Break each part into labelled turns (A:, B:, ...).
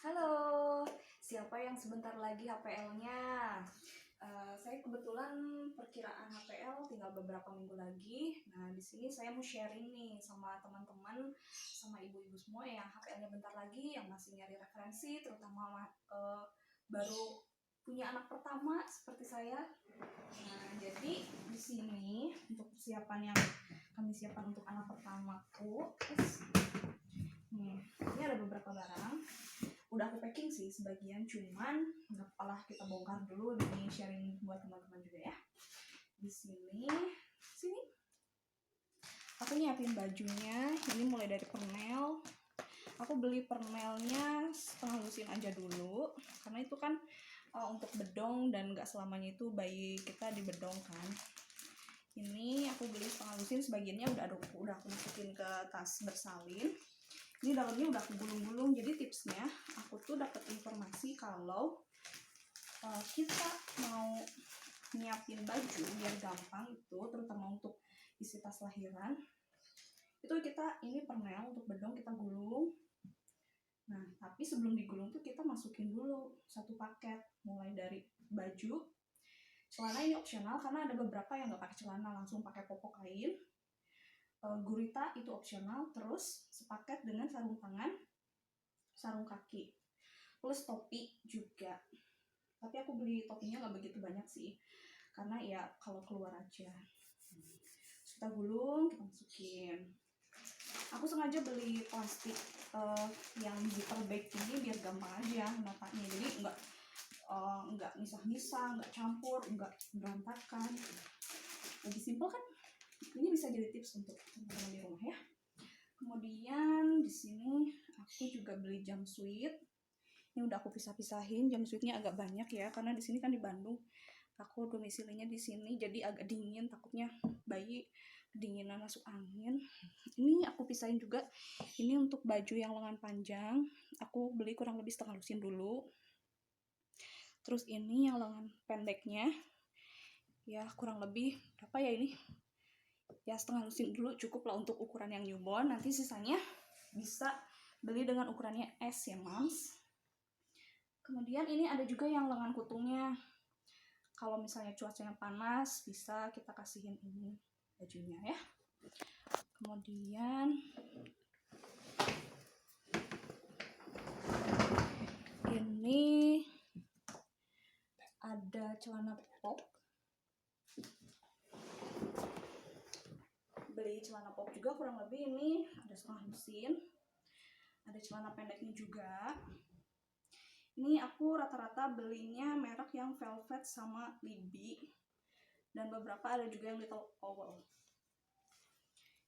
A: Halo, siapa yang sebentar lagi HPL-nya? Saya kebetulan perkiraan HPL tinggal beberapa minggu lagi. Nah, di sini saya mau sharing nih sama teman-teman, sama ibu-ibu semua yang HPL-nya bentar lagi, yang masih nyari referensi, terutama baru punya anak pertama seperti saya. Nah, jadi di sini untuk persiapan yang kami siapkan untuk anak pertamaku, nih, ini ada beberapa barang. Udah aku packing sih sebagian, cuman nggak apalah, kita bongkar dulu, ini sharing buat teman-teman juga ya. Di sini aku nyiapin bajunya. Ini mulai dari permel. Aku beli permelnya setengah lusin aja dulu, karena itu kan untuk bedong, dan nggak selamanya itu bayi kita di bedong kan. Ini aku beli setengah lusin, sebagiannya udah aku masukin ke tas bersalin. Ini dalamnya udah aku gulung-gulung. Jadi tipsnya, aku tuh dapat informasi kalau kita mau nyiapin baju biar gampang itu, terutama untuk isi tas lahiran, itu kita ini permel untuk bedong kita gulung. Nah, tapi sebelum digulung tuh kita masukin dulu satu paket, mulai dari baju, celana ini opsional karena ada beberapa yang nggak pakai celana, langsung pakai popok kain. Gurita itu opsional, terus sepaket dengan sarung tangan, sarung kaki, plus topi juga. Tapi aku beli topinya nggak begitu banyak sih, karena ya kalau keluar aja. Kita gulung, kita masukin. Aku sengaja beli plastik yang zipper bag ini biar gampang aja natanya, jadi nggak misah-misah, nggak campur, nggak berantakan, lebih simpel kan. Ini bisa jadi tips untuk teman-teman di rumah ya. Kemudian di sini aku juga beli jumpsuit. Ini udah aku pisah-pisahin, jumpsuitnya agak banyak ya, karena di sini kan di Bandung. Aku domisilinya di sini, jadi agak dingin, takutnya bayi kedinginan masuk angin. Ini aku pisahin juga. Ini untuk baju yang lengan panjang, aku beli kurang lebih setengah lusin dulu. Terus ini yang lengan pendeknya, ya kurang lebih berapa ya ini? Ya setengah lusin dulu cukup lah untuk ukuran yang newborn. Nanti sisanya bisa beli dengan ukurannya S ya Mams. Kemudian ini ada juga yang lengan kutungnya. Kalau misalnya cuacanya panas, bisa kita kasihin ini bajunya ya. Kemudian ini ada celana pop. Beli celana pop juga kurang lebih ini ada setengah lusin. Ada celana pendeknya juga. Ini aku rata-rata belinya merek yang Velvet sama Libby, dan beberapa ada juga yang Little Owl.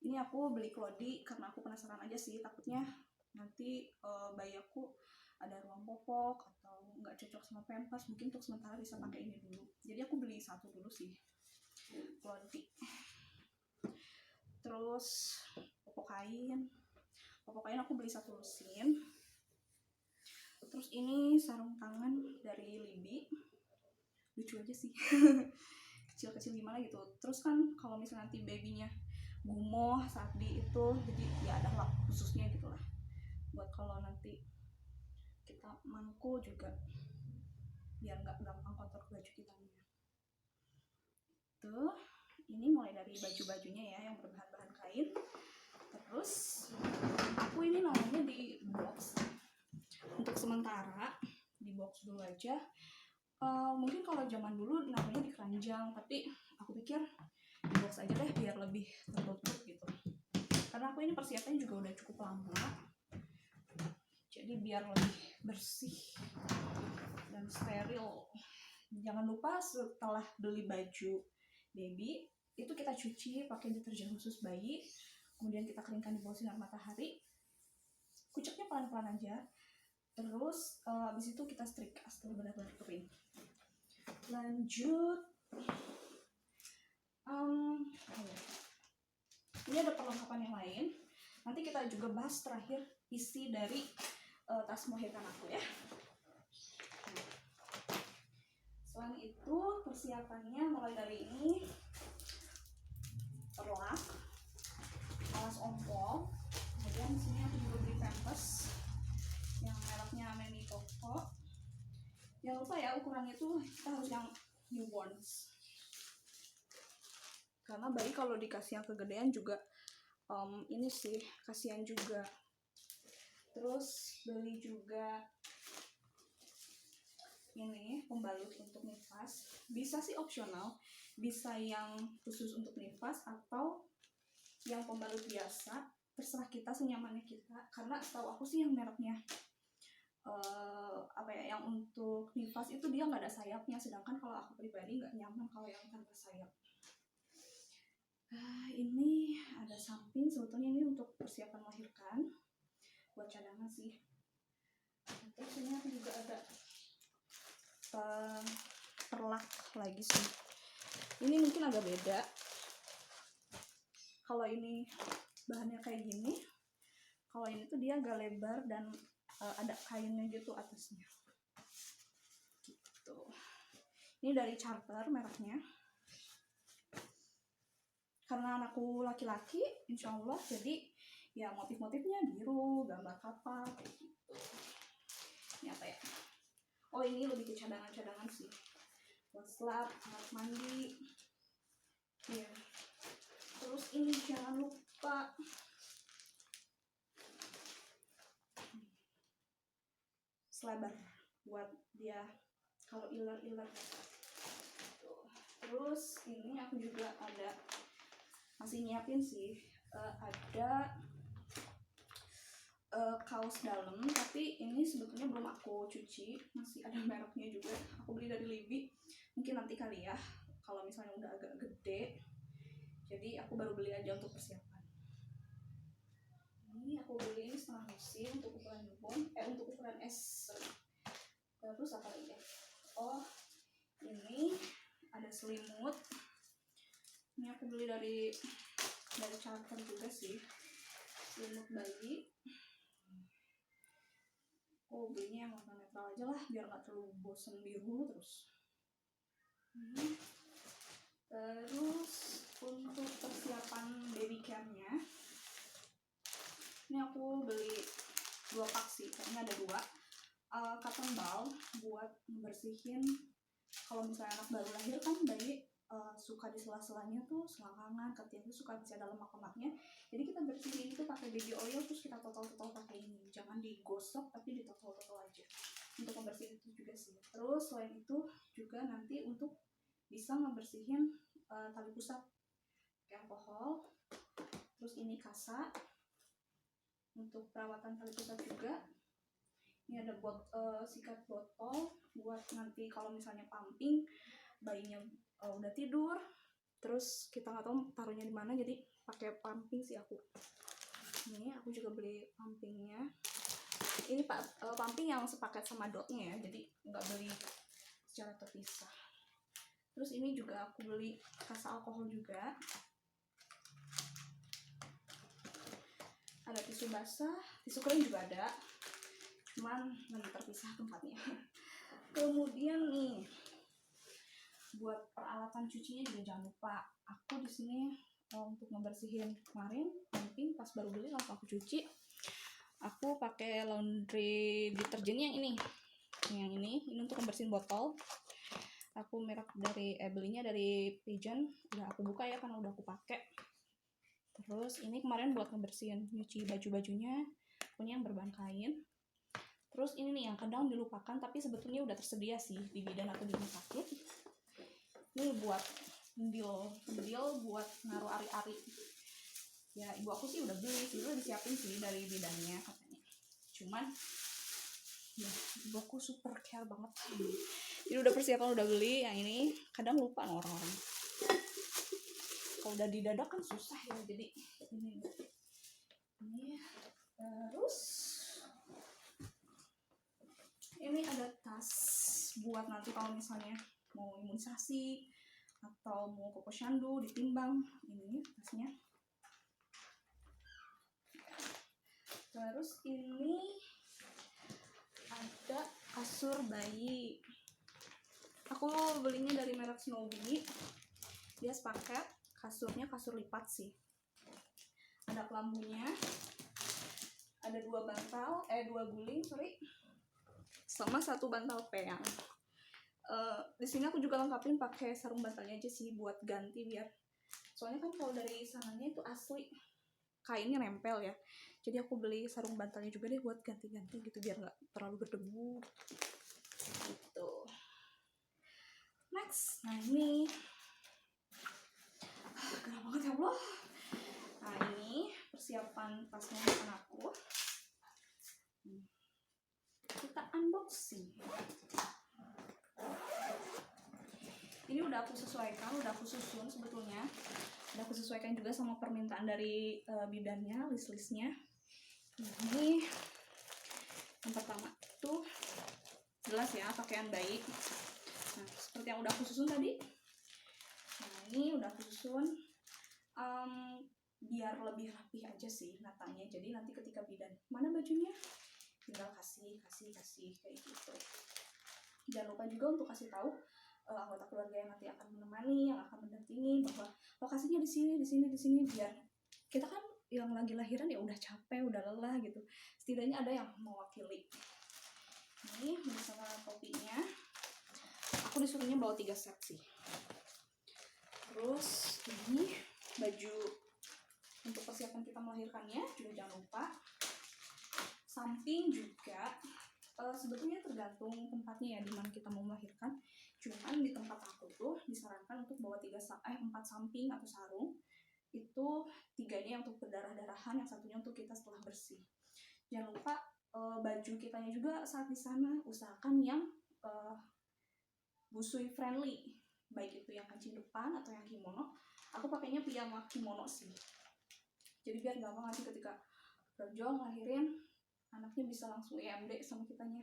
A: Ini aku beli Klodi karena aku penasaran aja sih, takutnya nanti bayi aku ada ruang popok atau nggak cocok sama Pampers, mungkin untuk sementara bisa pakai ini dulu. Jadi aku beli satu dulu sih, Klodi. Terus popok kain aku beli satu lusin. Terus ini sarung tangan dari Libby, lucu aja sih. Kecil-kecil gimana gitu. Terus kan kalau misalnya nanti babynya gumoh saat di itu, jadi ya ada lap khususnya gitu lah, buat kalau nanti kita mangku juga biar nggak gampang kotor baju kita. Tuh, ini mulai dari baju-bajunya ya yang berbahan-bahan kain. Terus aku ini namanya di box, untuk sementara di box dulu aja. Mungkin kalau zaman dulu namanya di keranjang, tapi aku pikir di box aja deh biar lebih tertutup gitu, karena aku ini persiapannya juga udah cukup lama, jadi biar lebih bersih dan steril. Jangan lupa setelah beli baju baby itu kita cuci pakai deterjen khusus bayi, kemudian kita keringkan di bawah sinar matahari, kuceknya pelan-pelan aja. Terus habis itu kita setrika setelah benar-benar kering. Lanjut, ini ada perlengkapan yang lain. Nanti kita juga bahas terakhir isi dari tas mohikan aku ya. Selain itu persiapannya mulai dari ini, perlak, alas ompong. Kemudian di sini aku juga beli Pampers yang mereknya Mamico Jangan lupa ya, ukurannya tuh kita harus yang newborns, karena bayi kalau dikasih yang kegedean juga ini sih kasihan juga. Terus beli juga ini pembalut untuk nifas, bisa sih opsional, bisa yang khusus untuk nifas atau yang pembalut biasa, terserah kita senyamannya kita. Karena setahu aku sih yang mereknya apa ya, yang untuk nifas itu dia nggak ada sayapnya, sedangkan kalau aku pribadi nggak nyaman kalau yang tanpa sayap. Ini ada samping, sebetulnya ini untuk persiapan melahirkan, buat cadangan sih. Terus ini aku juga ada perlak lagi sih. Ini mungkin agak beda. Kalau ini bahannya kayak gini, kalau ini tuh dia agak lebar dan ada kainnya gitu atasnya. Gitu. Ini dari Charter mereknya. Karena anakku laki-laki, insya Allah, jadi ya motif-motifnya biru, gambar kapal kayak gitu. Ini apa ya? Oh, ini lebih ke cadangan-cadangan sih, buat slap, kamar mandi. Ya. Terus ini jangan lupa selebar buat dia kalau iler-iler. Terus ini aku juga ada masih nyiapin sih, ada kaos dalam, tapi ini sebetulnya belum aku cuci, masih ada mereknya juga. Aku beli dari Libby, mungkin nanti kali ya kalau misalnya udah agak gede, jadi aku baru beli aja untuk persiapan. Ini aku beli ini setengah musim untuk ukuran newborn, untuk ukuran S. Terus apa lagi ya? Oh, ini ada selimut. Ini aku beli dari Charter juga sih, selimut bayi. Oh, belinya yang warna netral aja lah, biar nggak terlalu bosen biru terus. Terus untuk persiapan baby care-nya, ini aku beli 2 pak sih, kayaknya ada 2. Cotton ball buat membersihin, kalau misalnya anak baru lahir kan bayi suka di sela-selanya tuh selangkangan, ketiaknya suka bisa ada lemak-lemaknya. Jadi kita bersihin itu pakai baby oil, terus kita totol-totol pakai ini. Jangan digosok tapi ditotol-totol aja. Untuk membersihin itu juga sih. Terus selain itu juga nanti untuk bisa membersihin tali pusat pakai alkohol. Terus ini kasa untuk perawatan tali pusat juga. Ini ada buat sikat botol buat nanti kalau misalnya pumping, bayinya udah tidur, terus kita nggak tahu taruhnya di mana, jadi pakai pumping sih aku. Ini aku juga beli pumpingnya. Ini pumping yang sepaket sama dotnya ya, jadi nggak beli secara terpisah. Terus ini juga aku beli kasa alkohol juga. Ada tisu basah, tisu kering juga ada, cuman lagi terpisah tempatnya. Kemudian nih buat peralatan cucinya juga jangan lupa. Aku di sini untuk membersihin kemarin pumping pas baru beli langsung aku cuci. Aku pakai laundry deterjennya yang ini. Yang ini untuk membersihin botol. Aku merek dari belinya dari Pigeon. Udah aku buka ya karena udah aku pakai. Terus ini kemarin buat ngebersihin nyuci baju-bajunya, punya yang berbahan kain. Terus ini nih yang kadang dilupakan tapi sebetulnya udah tersedia sih di bidan atau di rumah sakit. Ini buat mendil buat naruh ari-ari. Ya ibu aku sih udah beli, udah disiapin sih dari bidannya katanya. Cuman ya ibu aku super care banget. Jadi udah persiapan, udah beli yang ini. Kadang lupa orang-orang. Kalau udah didadak kan susah ya, jadi ini. Terus ini ada tas buat nanti kalau misalnya mau imunisasi atau mau ke posyandu ditimbang, ini tasnya. Terus ini ada kasur bayi. Aku belinya dari merek Snowy. Dia sepaket, kasurnya kasur lipat sih. Ada kelambunya. Ada 2 bantal, 2 guling, sama 1 bantal peyang. Di sini aku juga lengkapin pakai sarung bantalnya aja sih buat ganti, biar soalnya kan kalau dari sananya itu asli kainnya nempel ya, jadi aku beli sarung bantalnya juga deh buat ganti-ganti gitu biar nggak terlalu berdebu gitu. Next, nah ini gerah banget ya Allah. Nah ini persiapan tasnya anakku, kita unboxing. Ini udah aku sesuaikan, udah aku susun sebetulnya, udah aku sesuaikan juga sama permintaan dari bidannya, list-listnya. Ini yang pertama tuh jelas ya, pakaian bayi. Nah seperti yang udah aku susun tadi. Nah ini udah aku susun biar lebih rapi aja sih natanya. Jadi nanti ketika bidan mana bajunya, tinggal kasih kayak gitu. Jangan lupa juga untuk kasih tahu anggota keluarga yang nanti akan menemani, yang akan mendampingi, bahwa lokasinya di sini, biar kita kan yang lagi lahiran ya udah capek, udah lelah gitu, setidaknya ada yang mewakili. Ini bersama topinya, aku disuruhnya bawa 3 set sih. Terus ini baju untuk persiapan kita melahirkannya juga jangan lupa. Samping juga sebetulnya tergantung tempatnya ya, dimana kita mau melahirkan. Cuman di tempat aku tuh disarankan untuk bawa 4 samping atau sarung. Itu 3-nya untuk berdarah-darahan, yang satunya untuk kita setelah bersih. Jangan lupa baju kitanya juga saat di sana usahakan yang busui friendly, baik itu yang kancing depan atau yang kimono. Aku pakainya piyama kimono sih, jadi biar gampang nanti ketika berjuang lahirin anaknya bisa langsung EMD sama kitanya,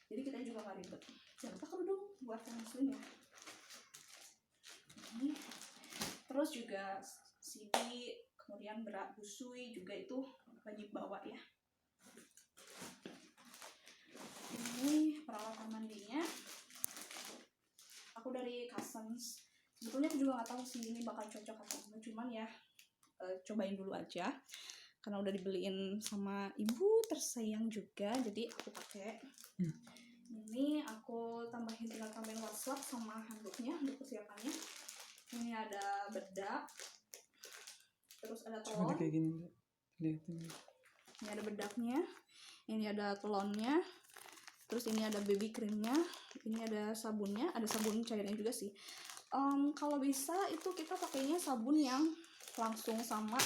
A: jadi kita juga nggak ribet. Jangan lupa kerudung buat yang muslim ya. Ini terus juga CD, kemudian berat busui juga itu wajib bawa ya. Ini peralatan mandinya aku dari Cousins. Sebetulnya aku juga nggak tahu sih ini bakal cocok atau enggak, cuman ya cobain dulu aja karena udah dibeliin sama ibu tersayang juga, jadi aku pakai. Ini aku tinggal tambahin wastafel sama handuknya untuk persiapannya. Ini ada bedak, terus ada telon.
B: Kayak gini, lihatin.
A: Ini ada bedaknya, ini ada telonnya, terus ini ada baby creamnya, ini ada sabunnya, ada sabun cairnya juga sih. Kalau bisa itu kita pakainya sabun yang langsung sama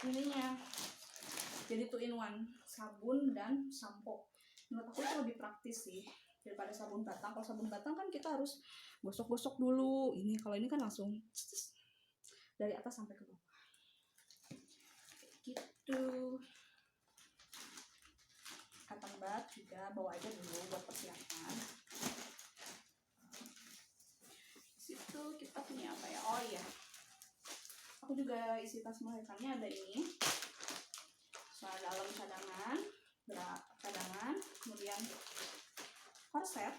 A: ininya, jadi 2 in 1, sabun dan sampo. Menurut aku itu lebih praktis sih daripada sabun batang. Kalau sabun batang kan kita harus gosok-gosok dulu. Ini kalau ini kan langsung dari atas sampai ke bawah gitu. Cotton bud juga bawa aja dulu buat persiapan. Situ kita punya apa ya, oh iya, aku juga isi tas melahirkannya ada ini, celana dalam cadangan, berat cadangan, kemudian korset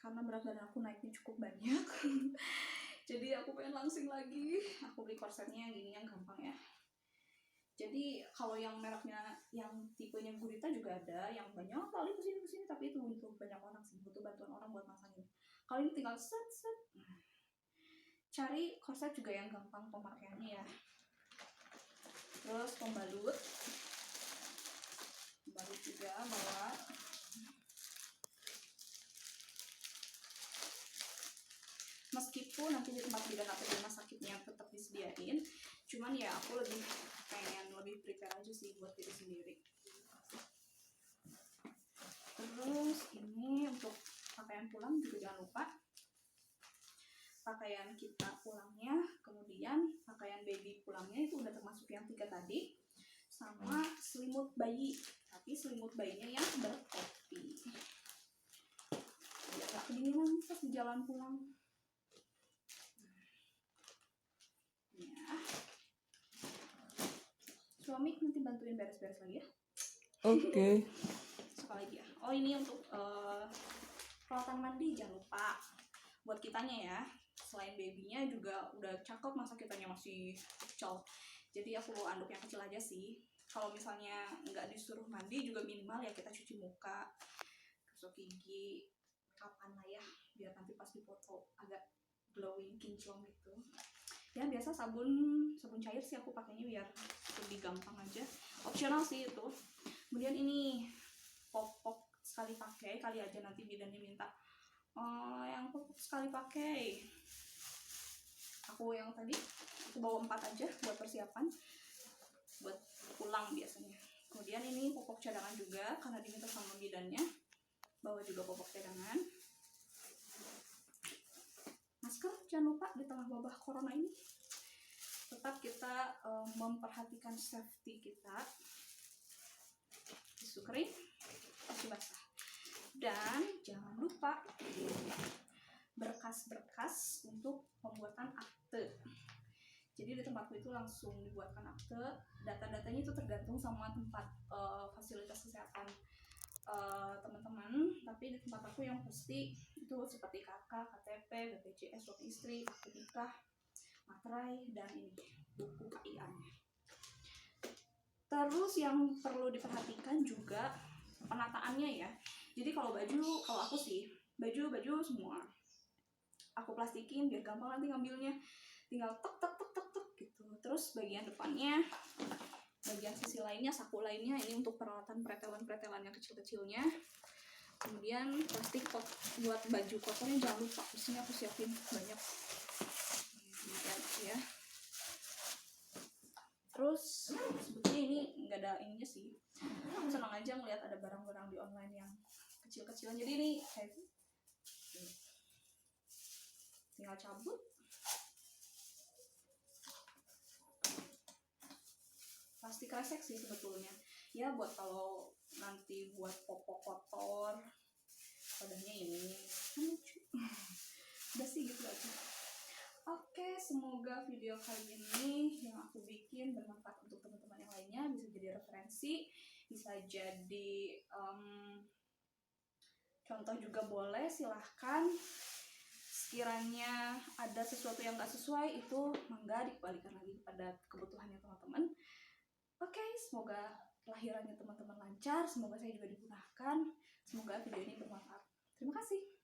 A: karena berat badan aku naiknya cukup banyak. Jadi aku pengen langsing lagi, aku beli korsetnya yang gini yang gampang ya. Jadi kalau yang mereknya, yang tipenya gurita juga ada, yang banyak kali kesini, tapi itu butuh banyak orang sih, butuh bantuan orang buat masangin. Kalau ini tinggal set. Cari korset juga yang gampang pemakaiannya ya. Terus pembalut juga bawa. Meskipun nanti di tempat bidan atau di rumah sakitnya tetap disediain, cuman ya aku lebih pengen prepare aja sih buat diri sendiri. Terus ini untuk pakaian pulang juga jangan lupa, pakaian kita pulangnya, kemudian pakaian baby pulangnya itu udah termasuk yang 3 tadi, sama selimut bayi, tapi selimut bayinya yang bertopi biar gak kedinginan pas di jalan pulang ya. Suami nanti bantuin beres-beres lagi ya.
B: Oke.
A: Sekali lagi ya, oh ini untuk peralatan mandi jangan lupa buat kitanya ya. Selain babynya juga udah cakep, masa kitanya masih kecil, jadi aku bawa anduk yang kecil aja sih. Kalau misalnya nggak disuruh mandi juga minimal ya kita cuci muka, gosok gigi kapan lah ya, biar nanti pas dipoto agak glowing kinclong gitu. Ya biasa sabun cair sih aku pakainya biar lebih gampang aja, opsional sih itu. Kemudian ini popok sekali pakai, kali aja nanti bidannya minta yang popok sekali pakai. Aku yang tadi aku bawa 4 aja buat persiapan buat pulang biasanya. Kemudian ini popok cadangan juga karena diminta sama bidannya, bawa juga popok cadangan. Masker jangan lupa di tengah wabah corona ini, tetap kita memperhatikan safety kita. Tisu kering, tisu basah, dan jangan lupa berkas-berkas untuk pembuatan akte. Jadi di tempatku itu langsung dibuatkan akte. Data-datanya itu tergantung sama tempat fasilitas kesehatan teman-teman. Tapi di tempat aku yang pasti itu seperti KK, KTP, BPJS, suami istri, akte nikah, materai, dan ini buku KIA-nya. Terus yang perlu diperhatikan juga penataannya ya. Jadi kalau aku sih baju semua aku plastikin biar gampang nanti ngambilnya, tinggal tek gitu. Terus bagian depannya, bagian sisi lainnya, saku lainnya ini untuk peralatan pretelan yang kecil-kecilnya. Kemudian plastik buat baju kotornya jangan lupa, di sini aku siapin banyak. Ya. Terus sebetulnya ini nggak ada ininya sih, aku senang aja ngeliat ada barang-barang di online yang kecil-kecilan. Jadi ini tinggal cabut, plastik resek sih sebetulnya ya, buat kalau nanti buat popok kotor wadahnya ini lucu. Udah sih gitu aja. Oke, semoga video kali ini yang aku bikin bermanfaat untuk teman-teman yang lainnya, bisa jadi referensi, bisa jadi contoh juga boleh, silahkan. Sekiranya ada sesuatu yang gak sesuai, itu mangga dikembalikan lagi pada kebutuhannya teman-teman. Oke, semoga kelahirannya teman-teman lancar, semoga saya juga dimudahkan, semoga video ini bermanfaat. Terima kasih.